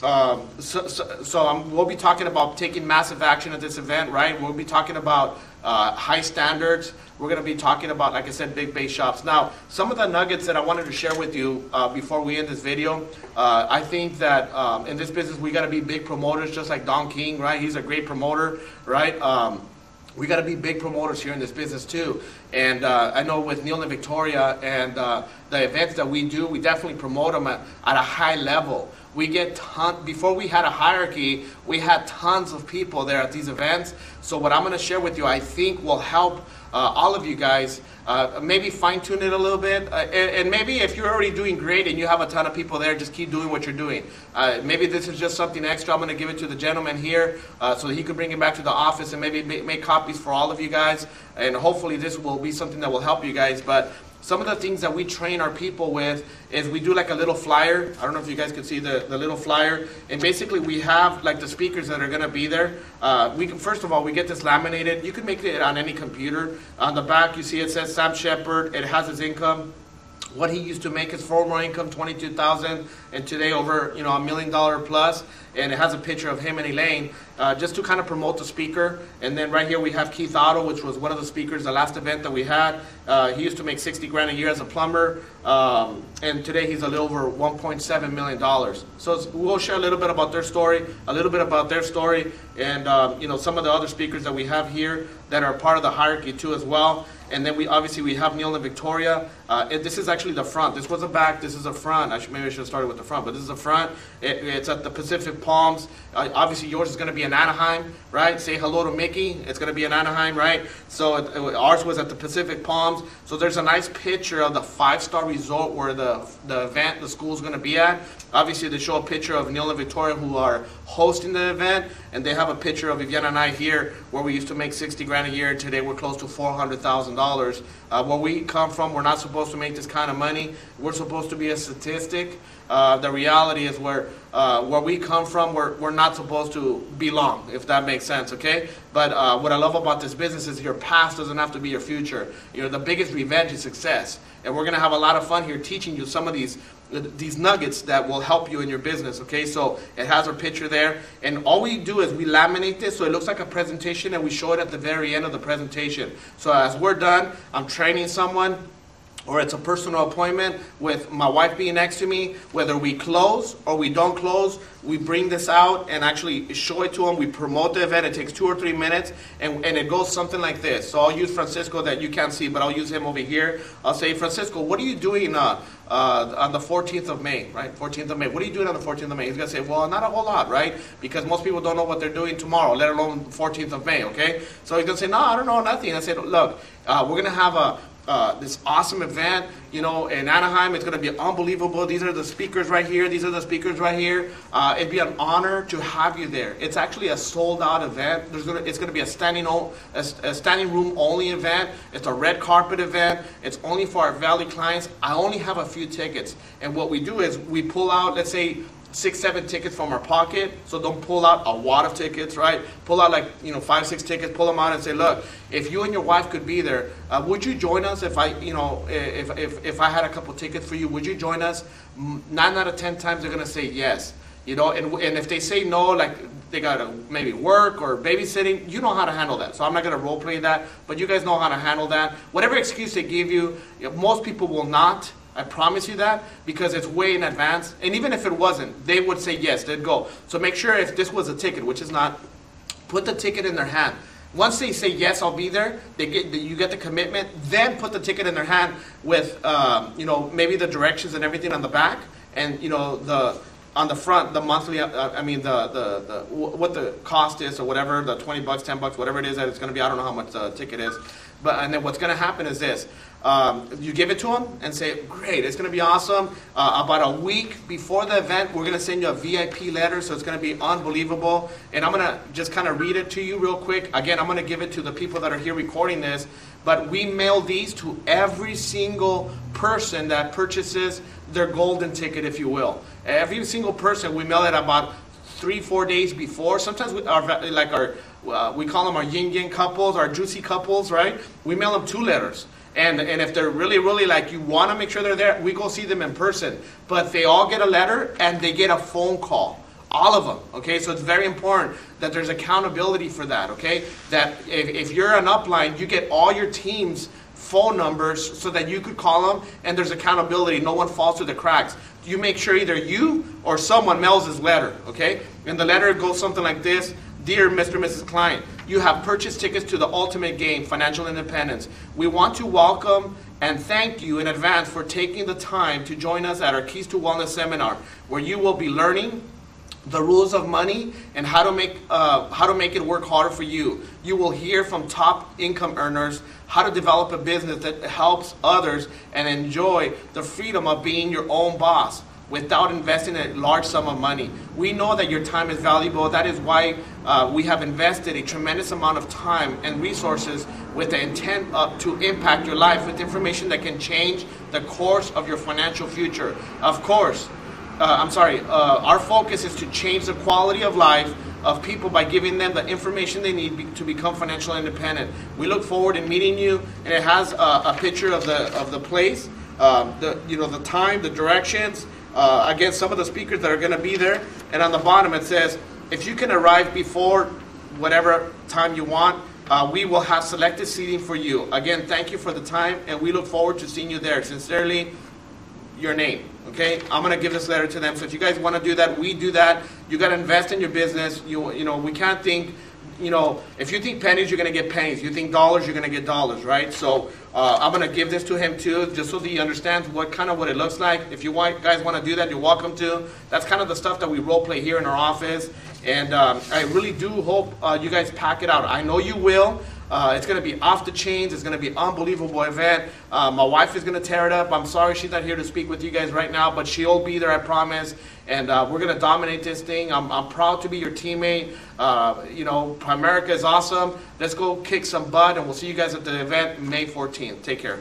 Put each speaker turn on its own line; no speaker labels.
We'll be talking about taking massive action at this event, right? We'll be talking about high standards. We're going to be talking about, like I said, big base shops. Now, some of the nuggets that I wanted to share with you before we end this video, I think that in this business, we got to be big promoters, just like Don King, right? He's a great promoter, right? We got to be big promoters here in this business too. And I know with Neil and Victoria and the events that we do, we definitely promote them at a high level. We get before we had a hierarchy, we had tons of people there at these events. So what I'm going to share with you, I think will help all of you guys maybe fine tune it a little bit. And maybe if you're already doing great and you have a ton of people there, just keep doing what you're doing. Maybe this is just something extra. I'm going to give it to the gentleman here so that he can bring it back to the office and maybe make copies for all of you guys. And hopefully this will be something that will help you guys. But some of the things that we train our people with is we do like a little flyer. I don't know if you guys can see the little flyer. And basically we have like the speakers that are going to be there. First of all, we get this laminated. You can make it on any computer. On the back, you see it says Sam Shepard. It has his income. What he used to make his former income, $22,000, and today over $1 million plus. And it has a picture of him and Elaine, just to kind of promote the speaker. And then right here we have Keith Otto, which was one of the speakers the last event that we had. He used to make 60 grand a year as a plumber, and today he's a little over $1.7 million. So we'll share a little bit about their story, a little bit about their story, and some of the other speakers that we have here that are part of the hierarchy too as well. And then we have Neil and Victoria. This is actually the front. This was the back. This is the front. Maybe I should have started with the front, but this is the front. It's at the Pacific Palms. Obviously, yours is going to be in Anaheim, right? Say hello to Mickey. It's going to be in Anaheim, right? So ours was at the Pacific Palms. So there's a nice picture of the 5-star resort where the event, the school is going to be at. Obviously, they show a picture of Neil and Victoria who are hosting the event, and they have a picture of Viviana and I here where we used to make 60 grand a year. Today we're close to $400,000. Where we come from, we're not supposed to make this kind of money. We're supposed to be a statistic. The reality is where we come from, we're not supposed to belong, if that makes sense, okay? But what I love about this business is your past doesn't have to be your future. The biggest revenge is success. And we're going to have a lot of fun here teaching you some of these nuggets that will help you in your business, okay? So it has our picture there. And all we do is we laminate this so it looks like a presentation, and we show it at the very end of the presentation. So as we're done, I'm training someone, or it's a personal appointment with my wife being next to me, whether we close or we don't close, we bring this out and actually show it to them. We promote the event. It takes 2 or 3 minutes, and it goes something like this. So I'll use Francisco that you can't see, but I'll use him over here. I'll say, Francisco, what are you doing on the 14th of May, right? 14th of May. What are you doing on the 14th of May? He's going to say, well, not a whole lot, right? Because most people don't know what they're doing tomorrow, let alone 14th of May, okay? So he's going to say, no, I don't know nothing. I said, look, we're going to have this awesome event, in Anaheim. It's going to be unbelievable. These are the speakers right here. These are the speakers right here. It'd be an honor to have you there. It's actually a sold-out event. It's going to be a standing room only event. It's a red carpet event. It's only for our Valley clients. I only have a few tickets, and what we do is we pull out, let's say, 6, 7 tickets from our pocket. So don't pull out a wad of tickets, right? Pull out 5, 6 tickets, pull them out and say, look, if you and your wife could be there, would you join us if if I had a couple tickets for you? Would you join us? 9 out of 10 times they're going to say yes. And if they say no, like they got to maybe work or babysitting, you know how to handle that. So I'm not going to role play that, but you guys know how to handle that. Whatever excuse they give you, most people will not. I promise you that, because it's way in advance. And even if it wasn't, they would say yes, they'd go. So make sure if this was a ticket, which is not, put the ticket in their hand. Once they say yes, I'll be there, you get the commitment, then put the ticket in their hand with maybe the directions and everything on the back, and on the front, the monthly, what the cost is or whatever, the $20, $10, whatever it is that it's going to be. I don't know how much the ticket is. And then what's going to happen is this. You give it to them and say, great, it's going to be awesome. About a week before the event, we're going to send you a VIP letter, so it's going to be unbelievable. And I'm going to just kind of read it to you real quick. Again, I'm going to give it to the people that are here recording this. But we mail these to every single person that purchases their golden ticket, if you will. Every single person, we mail it about 3-4 days before. Sometimes we call them our yin-yang couples, our juicy couples, right? We mail them 2 letters. And if they're really, really you want to make sure they're there, we go see them in person. But they all get a letter and they get a phone call All of them, okay? So it's very important that there's accountability for that, okay? That if you're an upline, you get all your team's phone numbers so that you could call them, and there's accountability. No one falls through the cracks. You make sure either you or someone mails this letter, okay? And the letter goes something like this. Dear Mr. and Mrs. Klein, you have purchased tickets to the ultimate game, financial independence. We want to welcome and thank you in advance for taking the time to join us at our Keys to Wellness seminar, where you will be learning the rules of money and how to make it work harder for you. You will hear from top income earners how to develop a business that helps others and enjoy the freedom of being your own boss without investing a large sum of money. We know that your time is valuable. That is why we have invested a tremendous amount of time and resources with the intent to impact your life with information that can change the course of your financial future. Of course, our focus is to change the quality of life of people by giving them the information they need to become financially independent. We look forward to meeting you, and it has a picture of the place, the time, the directions, again, some of the speakers that are going to be there, and on the bottom it says, if you can arrive before whatever time you want, we will have selected seating for you. Again, thank you for the time, and we look forward to seeing you there. Sincerely, your name. Okay, I'm gonna give this letter to them. So if you guys want to do that, we do that. You got to invest in your business. You know, we can't think. If you think pennies, you're gonna get pennies. You think dollars, you're gonna get dollars, right? So I'm gonna give this to him too, just so that he understands what it looks like. If you guys want to do that, you're welcome to. That's kind of the stuff that we role play here in our office, and I really do hope you guys pack it out. I know you will. It's going to be off the chains. It's going to be an unbelievable event. My wife is going to tear it up. I'm sorry she's not here to speak with you guys right now, but she'll be there, I promise. And we're going to dominate this thing. I'm proud to be your teammate. Primerica is awesome. Let's go kick some butt, and we'll see you guys at the event May 14th. Take care.